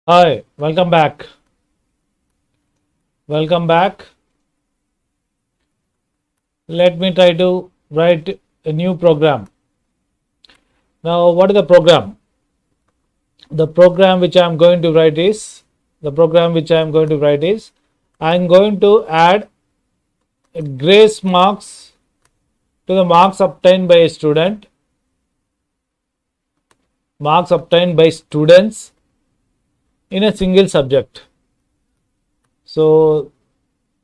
Hi, welcome back. Welcome back. Let me try to write a new program. Now, what is the program? The program which I am going to write is I am going to add grace marks to the marks obtained by students in a single subject. So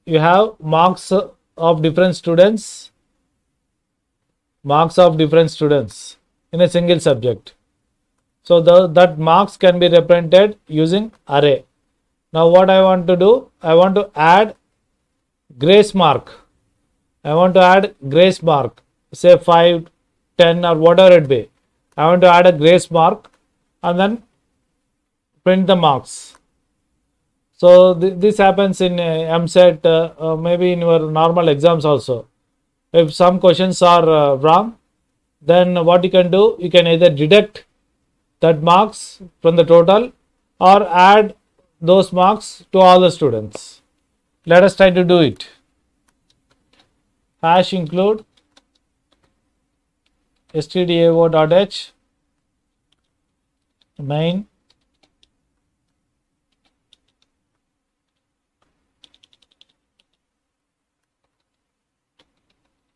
you have marks of different students in a single subject. So that marks can be represented using array. Now what I want to do, I want to add grace mark. Say 5, 10 or whatever it be. I want to add a grace mark and then print the marks. So this happens in MSET, maybe in your normal exams also. If some questions are wrong, then what you can do, you can either deduct that marks from the total or add those marks to all the students. Let us try to do it. Hash include stdio.h main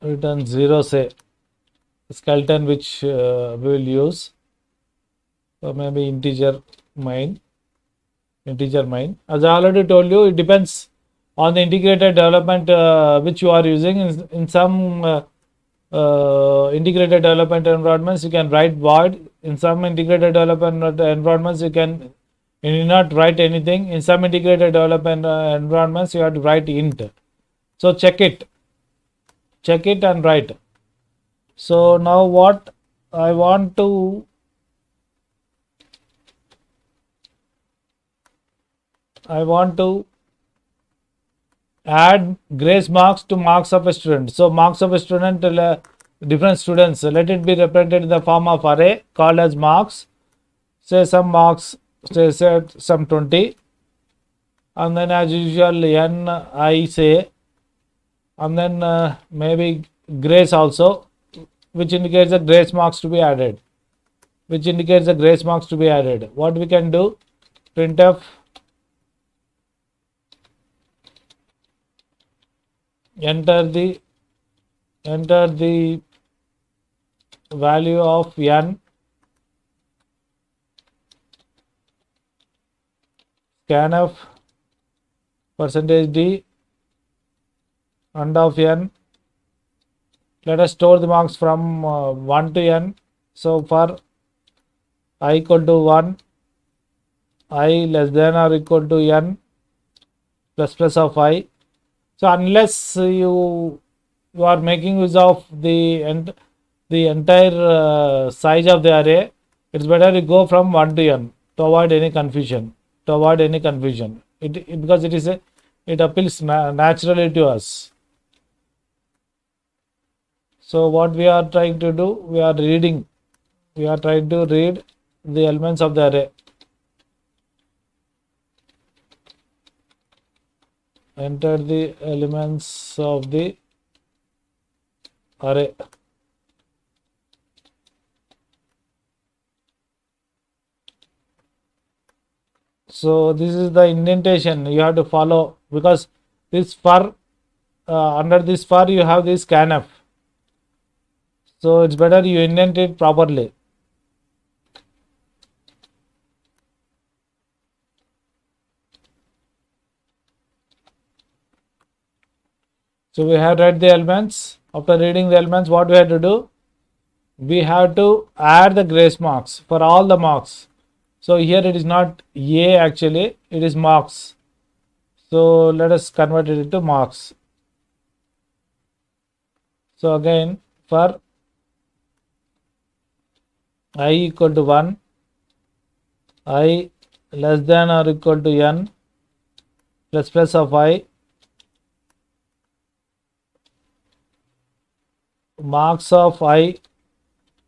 return 0, say skeleton which we will use. So maybe integer main. As I already told you, it depends on the integrated development which you are using. In some integrated development environments, you can write void. In some integrated development environments, you need not write anything. In some integrated development environments, you have to write int. So check it and write. So now what I want to add grace marks to marks of a student. So marks of a student, different students, let it be represented in the form of array called as marks. Say some marks, say some 20, and then as usual n I say, and then maybe grace also, which indicates the grace marks to be added. What we can do, printf enter the value of n, scanf %d and of n. Let us store the marks from 1 to n. So for I equal to 1, I less than or equal to n plus of I. So unless you are making use of the entire size of the array, it's better you go from 1 to n to avoid any confusion. Because it appeals naturally to us. So what we are trying to do, we are trying to read the elements of the array. Enter the elements of the array. So this is the indentation you have to follow, because this under this for you have this scanf. So it's better you indent it properly. So we have read the elements. After reading the elements, what we have to do? We have to add the grace marks for all the marks. So here it is not A actually, it is marks. So let us convert it into marks. So again, for I equal to 1, I less than or equal to n plus of I, marks of I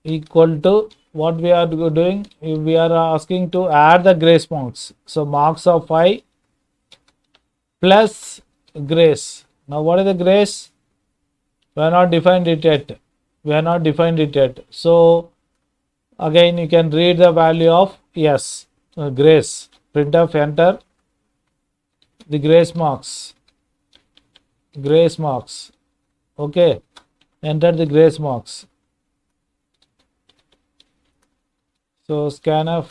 equal to what we are doing, we are asking to add the grace marks. So marks of 5 plus grace. Now what is the grace? We have not defined it yet. We have not defined it yet. So again you can read the value of yes, grace. Printf, enter the grace marks. Grace marks. Okay, enter the grace marks. So scanf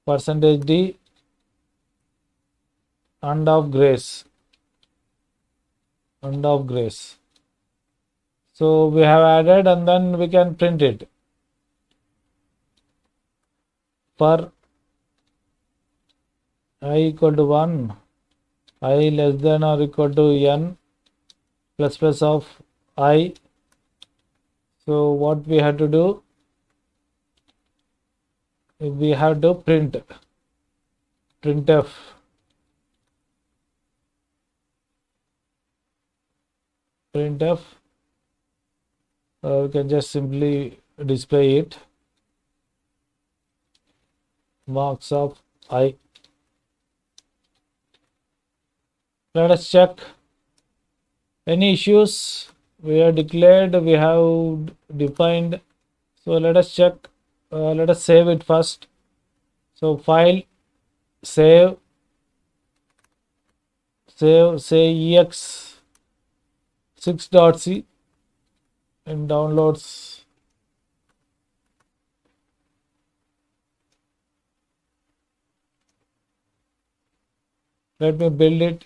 %d and of grace. And of grace. So we have added and then we can print it. For I equal to 1, I less than or equal to n plus plus of I. So what we have to do? We have to printf. Printf. We can just simply display it. Marks of I. Let us check. Any issues? We have declared, we have defined. So let us check. Let us save it first. So file, save, say ex6.c and downloads. Let me build it.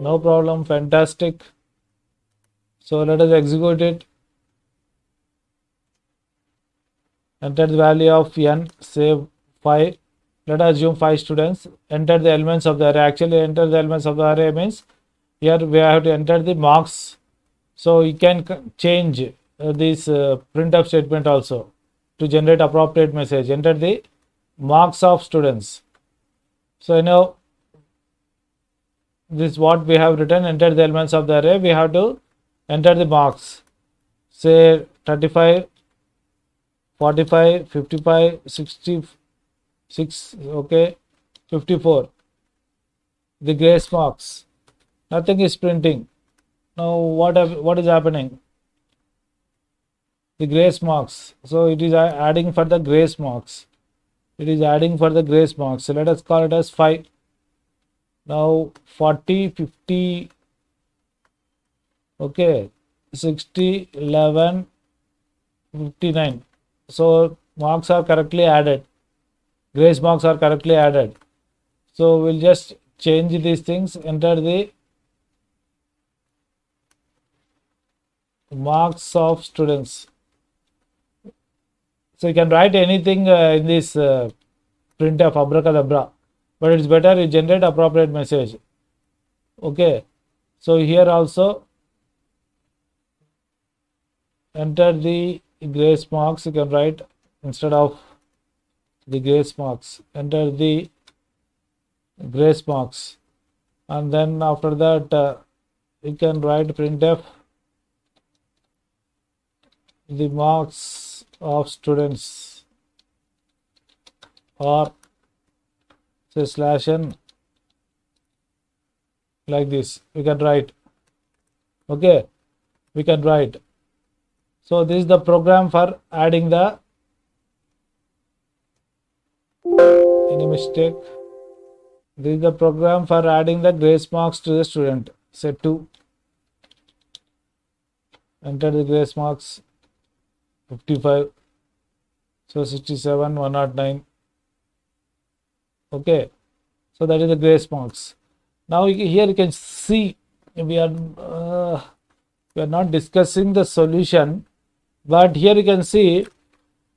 No problem, fantastic. So let us execute it. Enter the value of n, save 5. Let us assume 5 students. Enter the elements of the array. Actually, enter the elements of the array means here we have to enter the marks. So you can change this printf statement also to generate appropriate message. Enter the marks of students. So you know this is what we have written. Enter the elements of the array. We have to enter the marks. Say 35, 45, 55, 66, okay, 54. The grace marks. Nothing is printing. Now what is happening? The grace marks. So it is adding for the grace marks. It is adding for the grace marks. So let us call it as 5. Now 40, 50, okay, 60, 11, 59. So marks are correctly added. Grace marks are correctly added. So we'll just change these things. Enter the marks of students. So you can write anything in this printf abracadabra, but it's better you generate appropriate message. Okay, so here also enter the grace marks. You can write instead of the grace marks, enter the grace marks, and then after that you can write printf the marks of students, or say /n, like this we can write. Okay, we can write. So this is the program for adding the, any mistake, this is the program for adding the grace marks to the student. Say 2, enter the grace marks, 55, so 67, 109. Okay, so that is the grace marks. Now here you can see we are not discussing the solution, but here you can see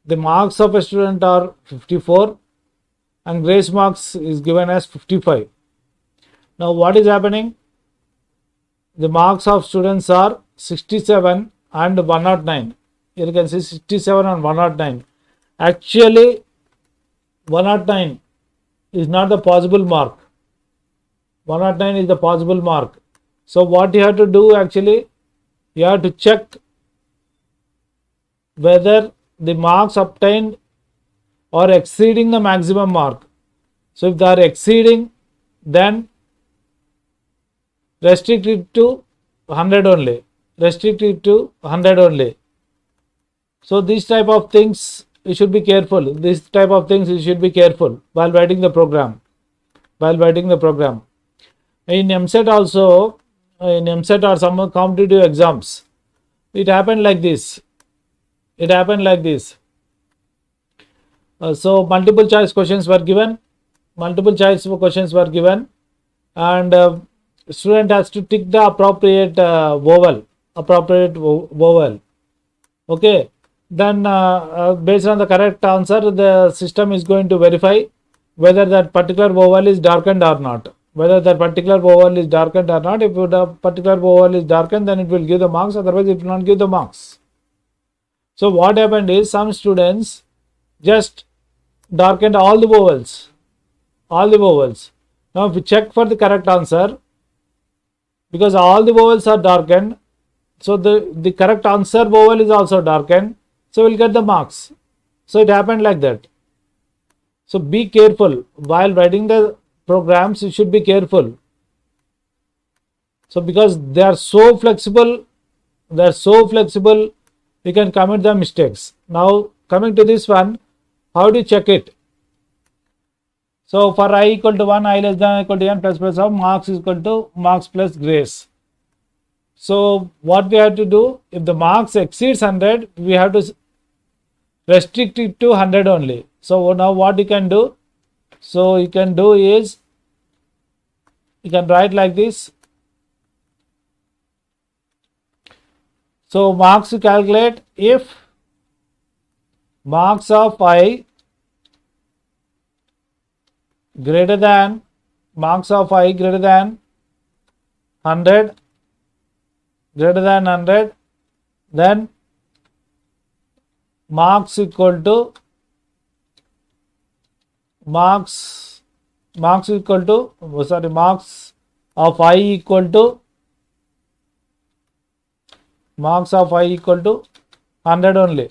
the marks of a student are 54 and grace marks is given as 55. Now what is happening? The marks of students are 67 and 109. Here you can see 67 and 109. Actually 109 is not the possible mark. 109 is the possible mark. So what you have to do, actually you have to check whether the marks obtained are exceeding the maximum mark. So if they are exceeding, then restrict it to 100 only. Restrict it to 100 only. So these type of things you should be careful. This type of things you should be careful while writing the program. While writing the program. In MSET also, in MSET or some competitive exams, it happened like this. It happened like this. So multiple choice questions were given. Multiple choice questions were given, and student has to tick the appropriate vowel. Appropriate vowel. Okay. Then based on the correct answer, the system is going to verify whether that particular vowel is darkened or not. Whether that particular vowel is darkened or not. If the particular vowel is darkened, then it will give the marks. Otherwise, it will not give the marks. So what happened is some students just darkened all the vowels. All the vowels. Now if we check for the correct answer, because all the vowels are darkened, so the correct answer vowel is also darkened, so we'll get the marks. So it happened like that. So be careful while writing the programs. You should be careful. So because they are so flexible, you can commit the mistakes. Now coming to this one, how do you check it? So for I equal to 1, I less than or equal to n plus of marks is equal to marks plus grace. So what we have to do, if the marks exceeds 100, we have to restrict it to 100 only. So now what you can do? So you can do is, you can write like this. So marks to calculate if marks of I greater than 100, then marks equal to marks of I equal to 100 only.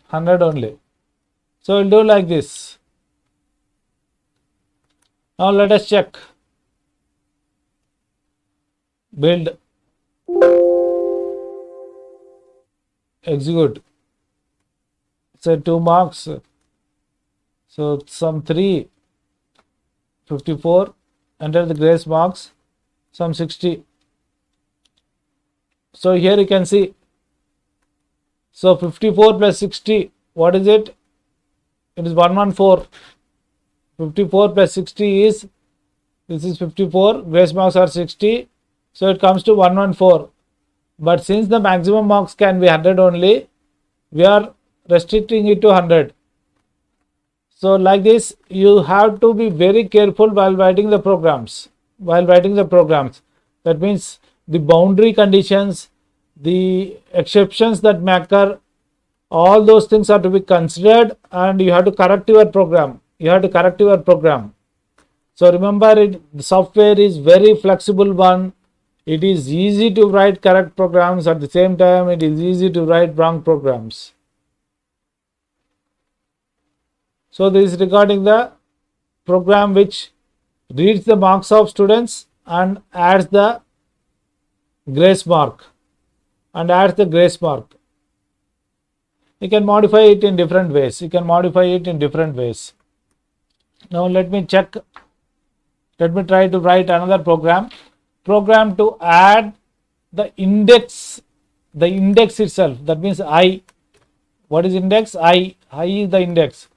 100 only. So we'll do like this. Now let us check. Build. Execute. Say 2 marks. So some 3, 54. Enter the grace marks. Some 60. So here you can see. So 54 plus 60. What is it? It is 114. 54 plus 60 is, this is 54, grace marks are 60, so it comes to 114. But since the maximum marks can be 100 only, we are restricting it to 100. So like this, you have to be very careful while writing the programs. That means the boundary conditions, the exceptions that may occur, all those things are to be considered, and you have to correct your program. So remember, the software is very flexible one. It is easy to write correct programs. At the same time, it is easy to write wrong programs. So this is regarding the program which reads the marks of students and adds the grace mark. You can modify it in different ways. Now let me check. Let me try to write another program to add the index itself. That means I. What is index? I is the index.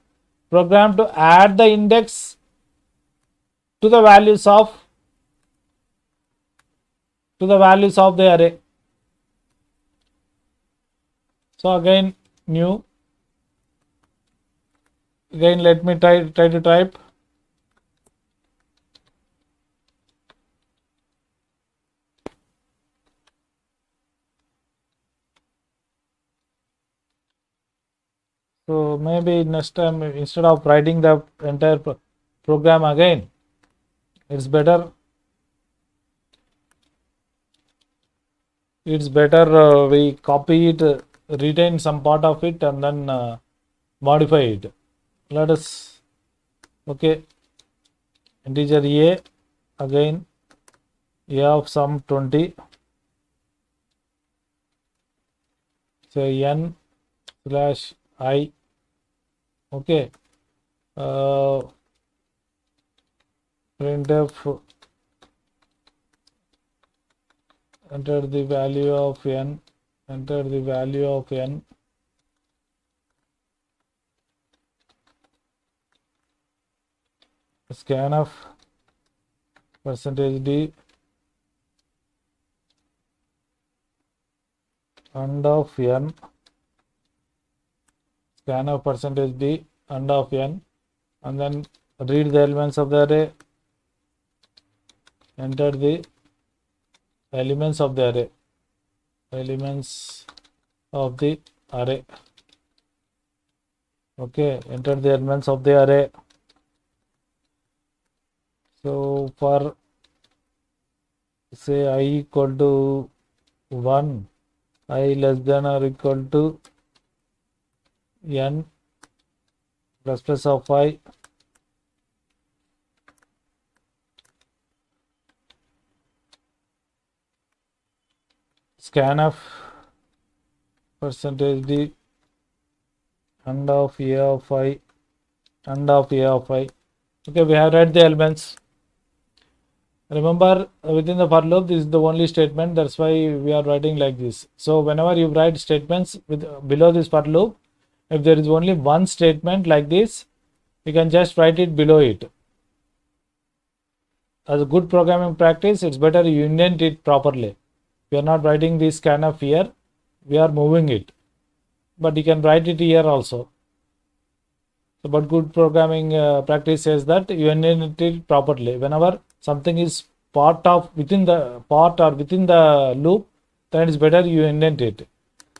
Program to add the index to the values of the array. So again, new. Again, let me try to type. So maybe next time, instead of writing the entire program again, it's better it's better we copy it, retain some part of it, and then modify it. Let us, okay, integer a, again a of sum 20, say n slash I, okay, printf, enter the value of n, enter the value of n, scanf percentage d and of n, scanf percentage d and of n, and then read the elements of the array, enter the elements of the array, elements of the array, okay, enter the elements of the array. So for say I equal to 1, I less than or equal to n plus plus of I, scanf percentage d and of a of I and of a of I. Okay, we have read the elements. Remember, within the for loop, this is the only statement. That's why we are writing like this. So whenever you write statements with below this for loop, if there is only one statement like this, you can just write it below it. As a good programming practice, it's better you indent it properly. We are not writing this kind of here, we are moving it, but you can write it here also. So, but good programming practice says that you indent it properly. Whenever something is part of within the part or within the loop, then it's better you indent it.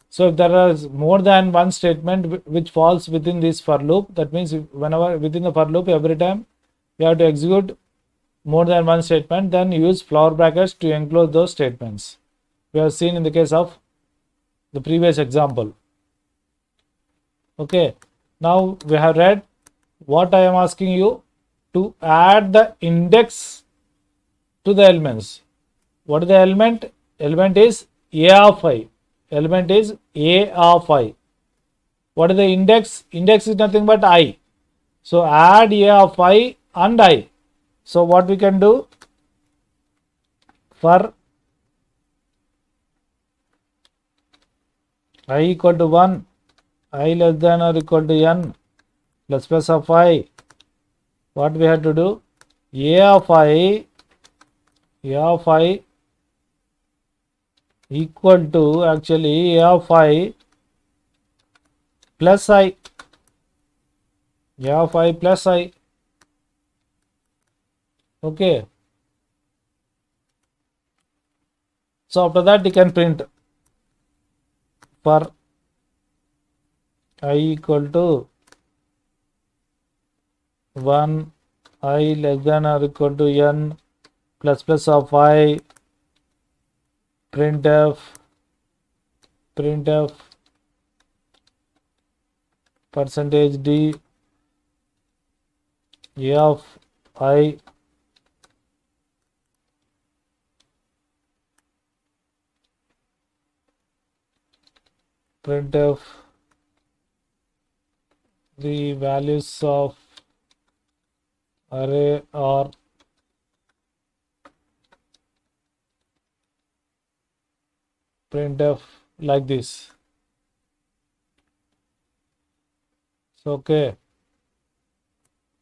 So if there is more than one statement which falls within this for loop, that means whenever within the for loop, every time you have to execute more than one statement, then use flower brackets to enclose those statements. We have seen in the case of the previous example. Okay, now we have read what I am asking you to add the index to the elements. What is the element? Element is a of I. Element is a of I. What is the index? Index is nothing but I. So add a of I and I. So what we can do? For I equal to 1, I less than or equal to n plus plus of I, what we have to do? A of I equal to actually a of I plus I, a of I plus I. Okay. So after that you can print for I equal to 1, I less than or equal to n plus plus of I, printf percentage d a of I printf the values of array are printf like this. So okay,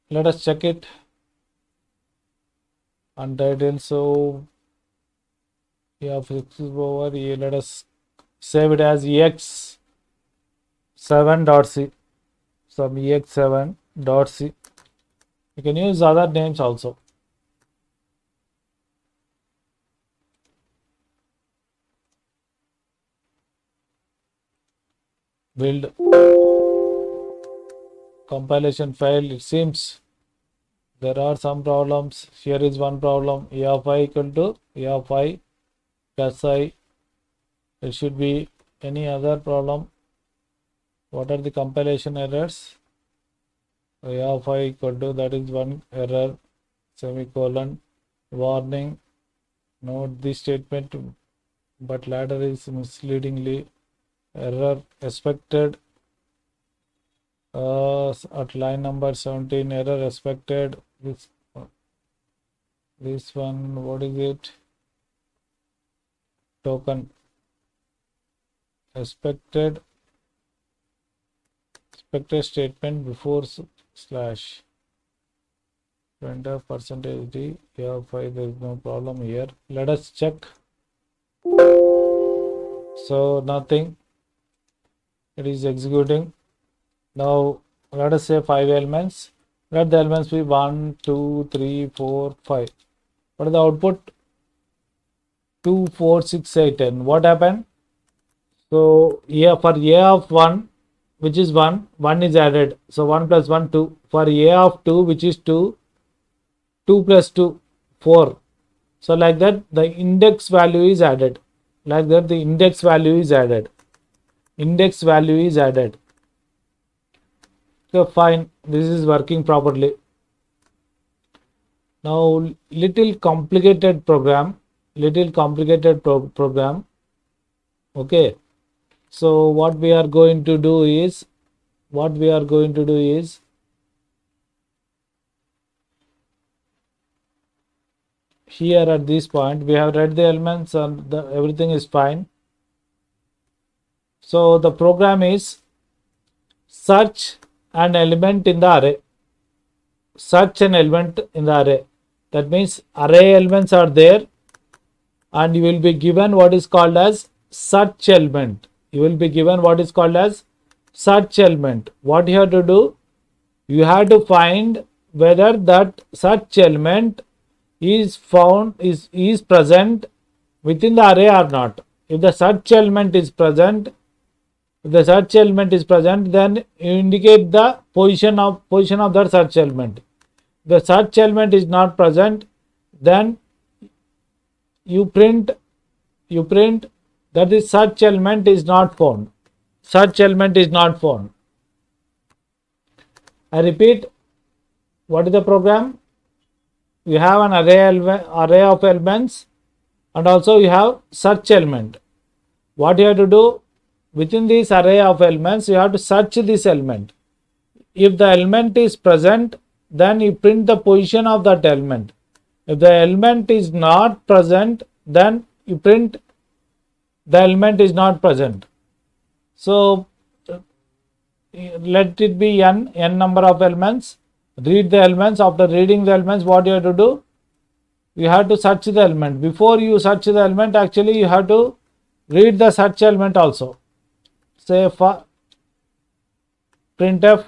let us check it. Untitled, so yeah, x is over here. Let us save it as ex7.c, some ex7.c. You can use other names also. Build compilation failed. It seems there are some problems. Here is one problem. A of I equal to A of I plus I There should be any other problem. What are the compilation errors? A of I equal to, that is one error, semicolon, warning, note the statement, but latter is misleadingly error expected. At line number 17, error expected. This one, what is it? Token expected statement before slash. Render percentage d. Yeah, fine, there is no problem here. Let us check. So nothing. It is executing. Now let us say 5 elements. Let the elements be 1, 2, 3, 4, 5. What is the output? 2, 4, 6, 8, 10. What happened? So yeah, for a of 1, which is 1, 1 is added. So 1 plus 1, 2. For a of 2, which is 2, 2 plus 2, 4. So like that, the index value is added. Like that, the index value is added. Index value is added. So fine, this is working properly. Now little complicated program. Okay. So what we are going to do is, here at this point we have read the elements and everything is fine. So the program is search an element in the array. Search an element in the array. That means array elements are there and you will be given what is called as search element. What you have to do? You have to find whether that search element is present within the array or not. If the search element is present, then you indicate the position of that search element. If the search element is not present, then you print that the search element is not found. I repeat, what is the program? You have an array of elements and also you have search element. What you have to do? Within this array of elements, you have to search this element. If the element is present, then you print the position of that element. If the element is not present, then you print the element is not present. So let it be n number of elements. Read the elements. After reading the elements, what you have to do? You have to search the element. Before you search the element, actually you have to read the search element also. Say for printf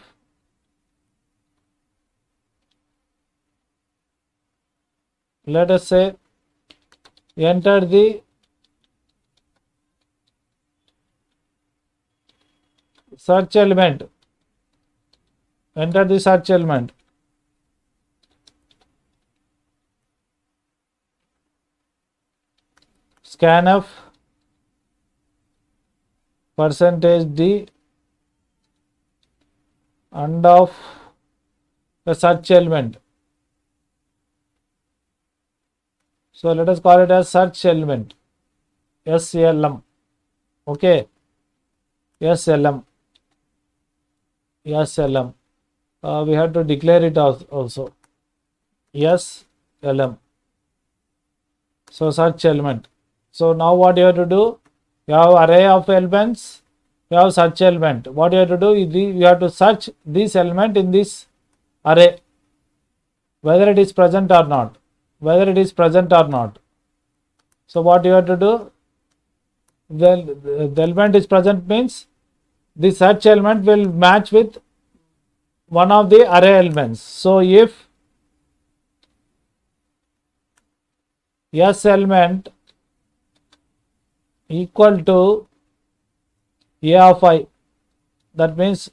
let us say enter the search element. Scanf percentage d and of the search element. So let us call it as search element, SLM. Okay, SLM. We have to declare it also. SLM. So search element. So now what you have to do? You have array of elements. You have search element. What you have to do? You have to search this element in this array, whether it is present or not. So what you have to do? The element is present means the search element will match with one of the array elements. So if S element equal to A of I, that means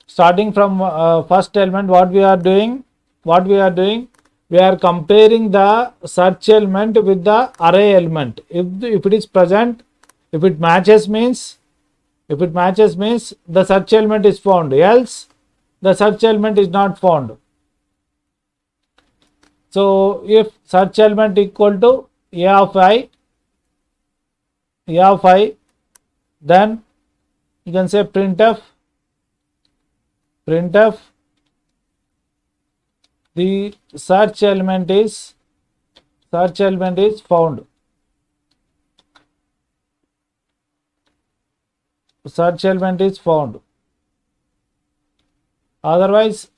starting from first element, what we are doing? We are comparing the search element with the array element. If it is present, If it matches means the search element is found, else the search element is not found. So if search element equal to a of I, then you can say printf the search element is found. Search element is found. Otherwise,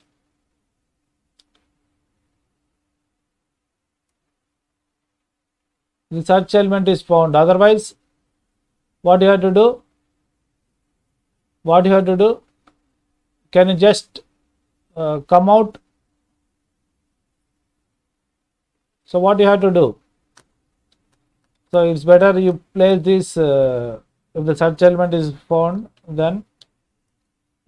the search element is found. Otherwise, what you have to do? Can you just come out? So what you have to do? So it's better you place this. If the search element is found, then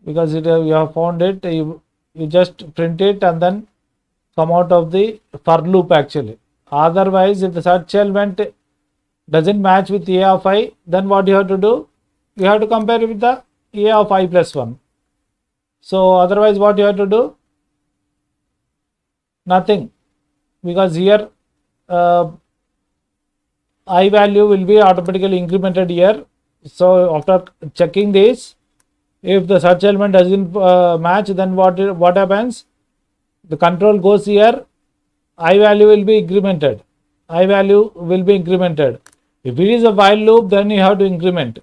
because you have found it, you just print it and then come out of the for loop actually. Otherwise, if the search element doesn't match with a of I, then what you have to do? You have to compare it with the a of I plus 1. So otherwise, what you have to do? Nothing, because here I value will be automatically incremented here. So after checking this, if the search element doesn't match, then what happens? The control goes here. I value will be incremented. If it is a while loop, then you have to increment.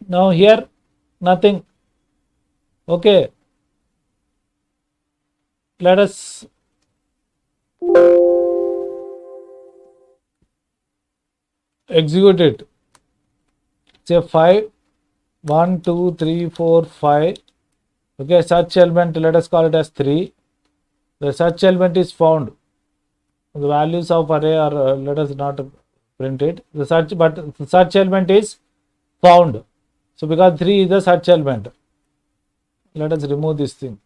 Now here nothing. Okay. Let us execute it. Say 5, 1, 2, 3, 4, 5. Okay, search element, let us call it as 3. The search element is found. The values of array are, let us not print it. The search element is found. So because 3 is the search element. Let us remove this thing.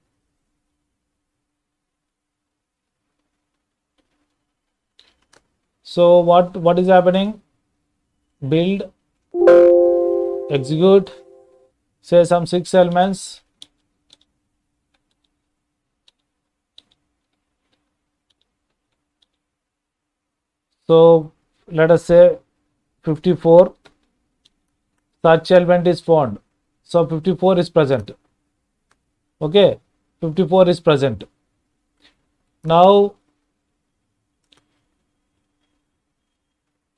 So what is happening? Build, execute, say some 6 elements. So let us say 54. Search element is found. So 54 is present. Okay, 54 is present. Now,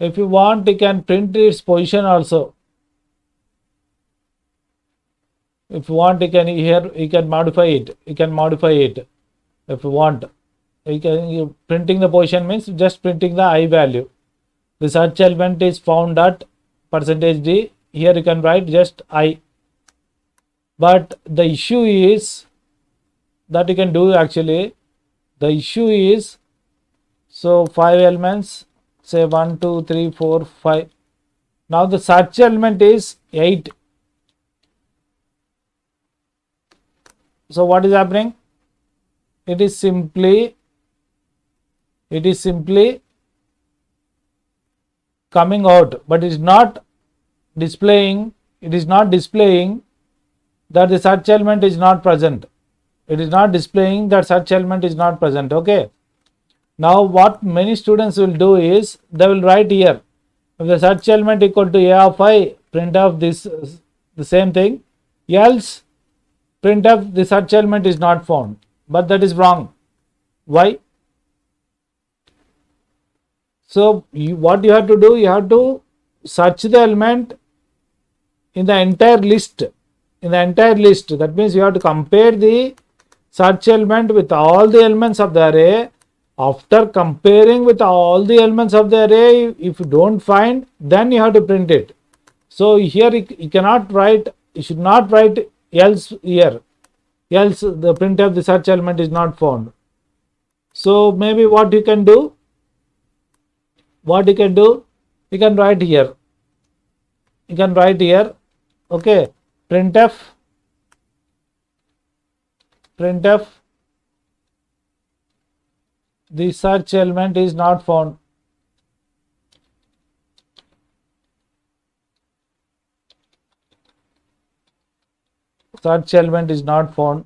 if you want, you can print its position also. If you want, you can modify it. If you want, printing the position means just printing the I value. The search element is found at %d. Here you can write just I. But the issue is that you can do actually. The issue is, so 5 elements, say 1, 2, 3, 4, 5. Now the search element is 8. So what is happening? It is simply coming out, but it is not displaying. That the search element is not present. It is not displaying that search element is not present. Okay. Now what many students will do is they will write here, if the search element equal to a of I, print of this the same thing, else print of the search element is not found. But that is wrong. Why? So what you have to do, you have to search the element in the entire list. That means you have to compare the search element with all the elements of the array. After comparing with all the elements of the array, if you don't find, then you have to print it. So here you cannot write, you should not write else here. Else the print of the search element is not found. So maybe what you can do, you can write here. Okay, printf the search element is not found. search element is not found.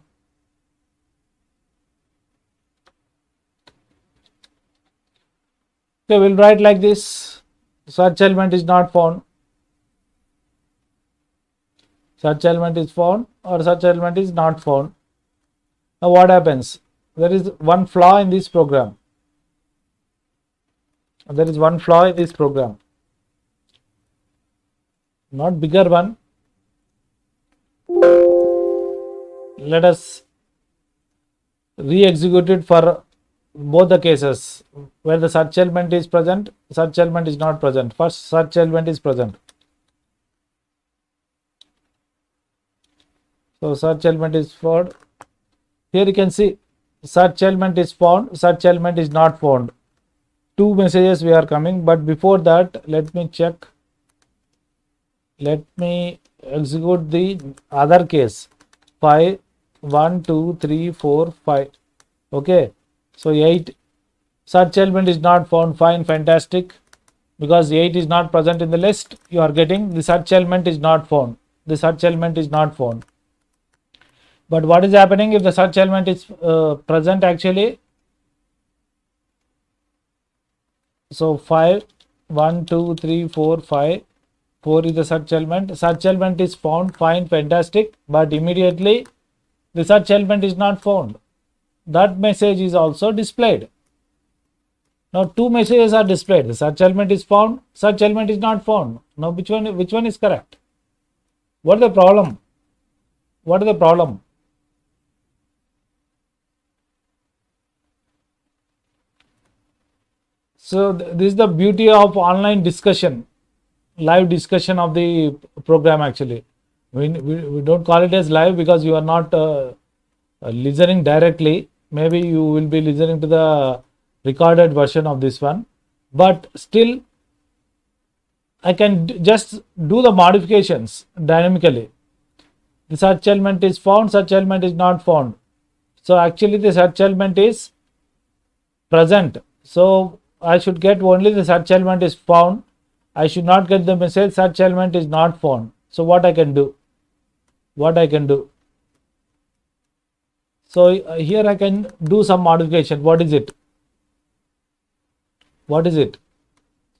Okay, we'll write like this. Search element is not found. Search element is found or search element is not found. Now what happens? There is one flaw in this program. There is one flaw in this program. Not bigger one. Let us re-execute it for both the cases where the search element is present, search element is not present. First, search element is present. So search element is found. Here you can see search element is found, search element is not found. Two messages we are coming, but before that, let me check. Let me execute the other case. 5, 1, 2, 3, 4, 5. Okay. So 8. Search element is not found. Fine, fantastic. Because 8 is not present in the list, you are getting the search element is not found. The search element is not found. But what is happening if the search element is present actually? So 5, 1, 2, 3, 4, 5. 4 is the search element. Search element is found. Fine, fantastic. But immediately the search element is not found. That message is also displayed. Now two messages are displayed. The search element is found. Search element is not found. Now which one is correct? What is the problem? What is the problem? So this is the beauty of online discussion, live discussion of the program actually. We don't call it as live because you are not listening directly. Maybe you will be listening to the recorded version of this one. But still, I can just do the modifications dynamically. The search element is found, search element is not found. So actually the search element is present. So I should get only the search element is found. I should not get the message search element is not found. So what I can do? What I can do? So here I can do some modification. What is it? What is it?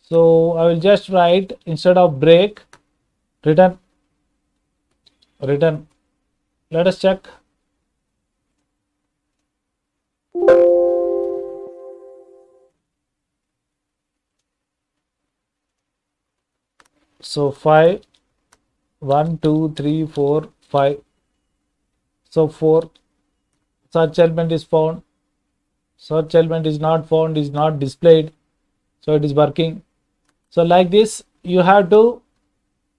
So I will just write instead of break, return. Let us check. So 5, 1, 2, 3, 4, 5. So 4. Search element is found. Search element is not found, is not displayed. So it is working. So like this, you have to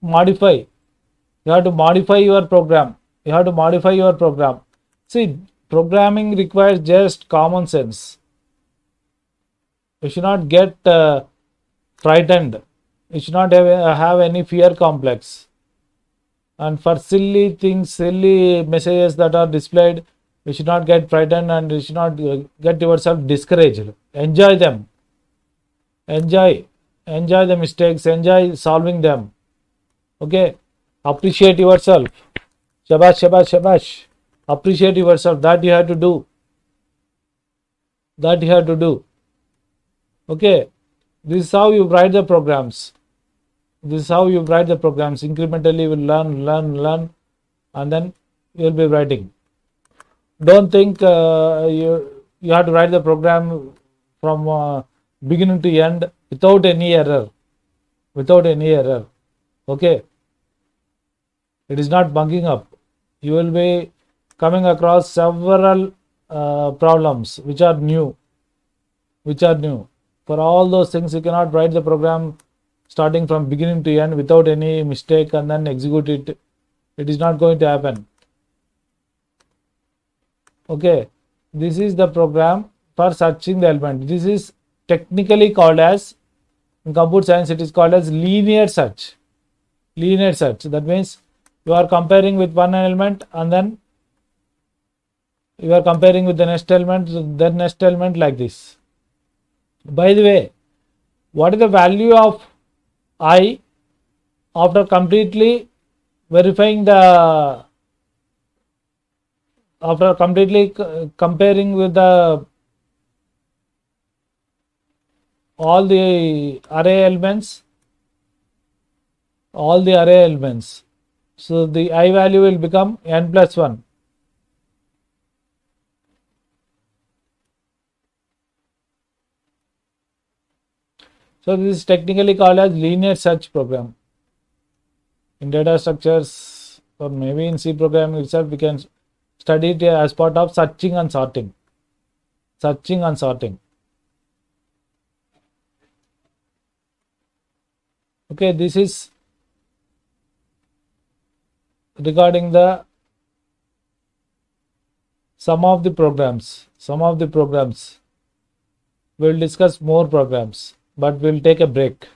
modify. You have to modify your program. You have to modify your program. See, programming requires just common sense. You should not get frightened. You should not have any fear complex. And for silly things, silly messages that are displayed, you should not get frightened and you should not get yourself discouraged. Enjoy them. Enjoy the mistakes. Enjoy solving them. Okay. Appreciate yourself. Shabash, shabash, shabash. Appreciate yourself. That you have to do. That you have to do. Okay. This is how you write the programs. This is how you write the programs. Incrementally you will learn, and then you will be writing. Don't think you have to write the program from beginning to end without any error. Without any error. Okay. It is not bunking up. You will be coming across several problems which are new. For all those things, you cannot write the program starting from beginning to end without any mistake and then execute it. It is not going to happen. Okay, this is the program for searching the element. This is technically called as, in computer science, it is called as linear search. Linear search. That means you are comparing with one element and then you are comparing with the next element, then next element, like this. By the way, what is the value of I after completely verifying the after completely comparing with the all the array elements, so the I value will become n plus 1. So this is technically called as linear search program. In data structures or maybe in C programming itself, we can study it as part of searching and sorting. Searching and sorting. Okay, this is regarding the some of the programs. We will discuss more programs, but we will take a break.